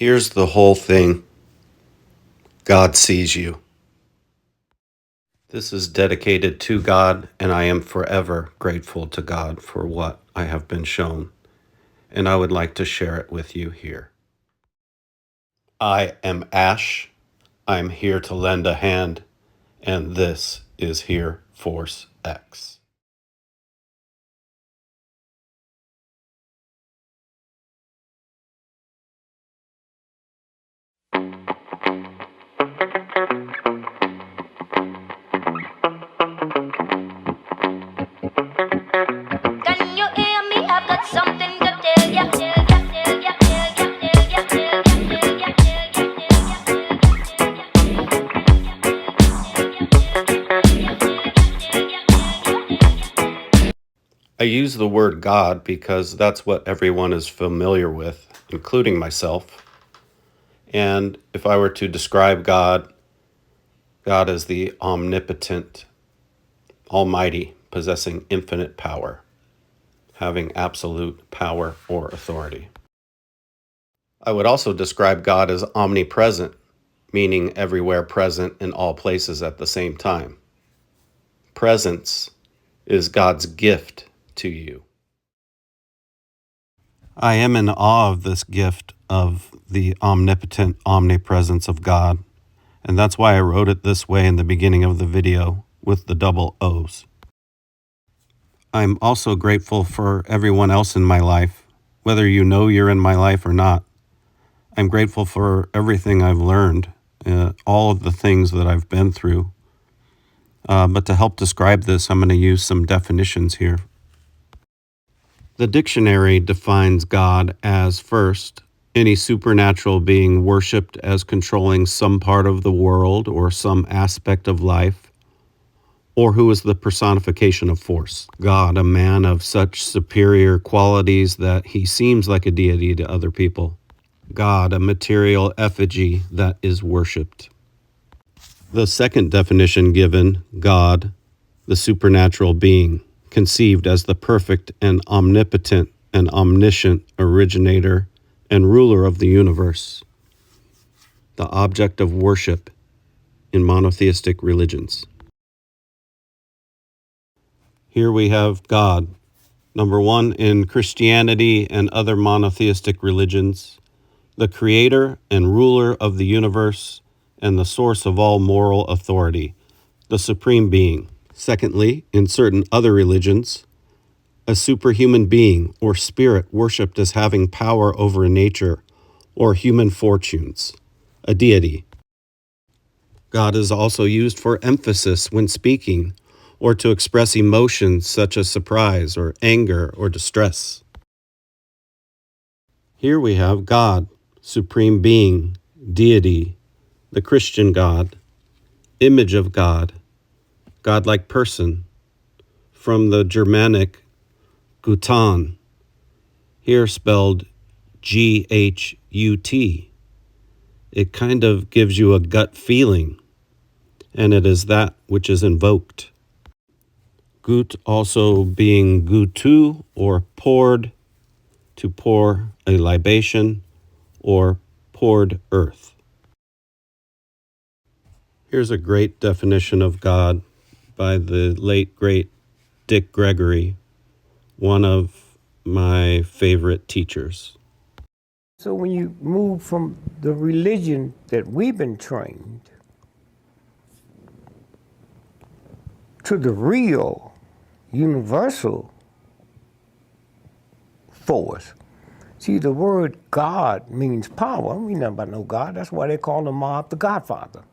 Here's the whole thing. God sees you. This is dedicated to God, and I am forever grateful to God for what I have been shown, and I would like to share it with you here. I am Ash. I'm here to lend a hand, and this is Here Force X. Can you hear me? I've got something to tell ya. I use the word God because that's what everyone is familiar with, including myself. And if I were to describe God, God is the omnipotent, almighty, possessing infinite power, having absolute power or authority. I would also describe God as omnipresent, meaning everywhere present in all places at the same time. Presence is God's gift to you. I am in awe of this gift of the omnipotent omnipresence of God, and that's why I wrote it this way in the beginning of the video with the double O's. I'm also grateful for everyone else in my life, whether you know you're in my life or not. I'm grateful for everything I've learned, all of the things that I've been through. But to help describe this, I'm going to use some definitions here. The dictionary defines God as, first, any supernatural being worshipped as controlling some part of the world or some aspect of life, or who is the personification of force. God, a man of such superior qualities that he seems like a deity to other people. God, a material effigy that is worshipped. The second definition given, God, the supernatural being, conceived as the perfect and omnipotent and omniscient originator and ruler of the universe, the object of worship in monotheistic religions. Here we have God, number one, in Christianity and other monotheistic religions, the creator and ruler of the universe and the source of all moral authority, the supreme being. Secondly, in certain other religions, a superhuman being or spirit worshipped as having power over nature or human fortunes, a deity. God is also used for emphasis when speaking or to express emotions such as surprise or anger or distress. Here we have God, supreme being, deity, the Christian God, image of God, godlike person, from the Germanic Gutan, here spelled G-H-U-T. It kind of gives you a gut feeling, and it is that which is invoked. Gut also being gutu, or poured, to pour a libation, or poured earth. Here's a great definition of God by the late, great Dick Gregory, one of my favorite teachers. So when you move from the religion that we've been trained to the real universal force, see, the word God means power. We know about no God. That's why they call the mob the Godfather.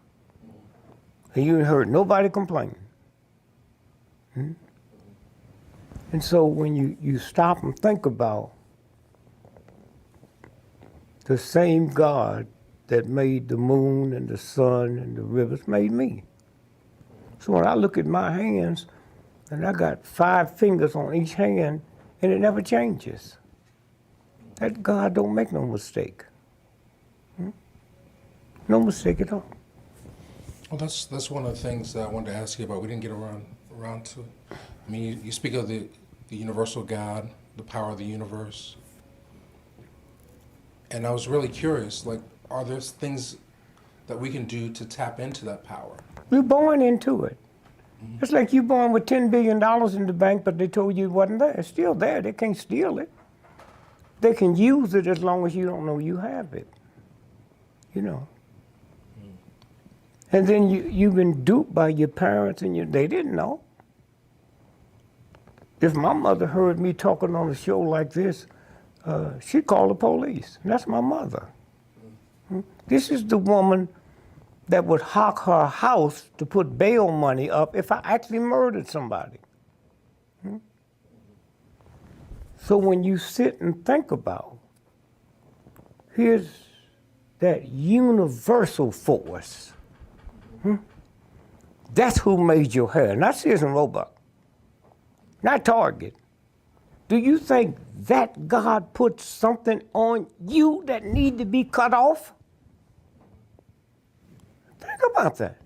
And you ain't heard nobody complain. And so when you stop and think about the same God that made the moon and the sun and the rivers made me. So when I look at my hands, and I got 5 fingers on each hand, and it never changes. That God don't make no mistake. No mistake at all. Well, that's one of the things that I wanted to ask you about. We didn't get around to. I mean, you speak of the universal God, the power of the universe. And I was really curious, like, are there things that we can do to tap into that power? You're born into it. It's like you born with $10 billion in the bank, but they told you it wasn't there. It's still there. They can't steal it. They can use it as long as you don't know you have it. You know. And then you've been duped by your parents, and they didn't know. If my mother heard me talking on a show like this, she'd call the police. And that's my mother. This is the woman that would hawk her house to put bail money up if I actually murdered somebody. So when you sit and think about, here's that universal force. That's who made your hair, not Sears and Roebuck, not Target. Do you think that God put something on you that need to be cut off? Think about that.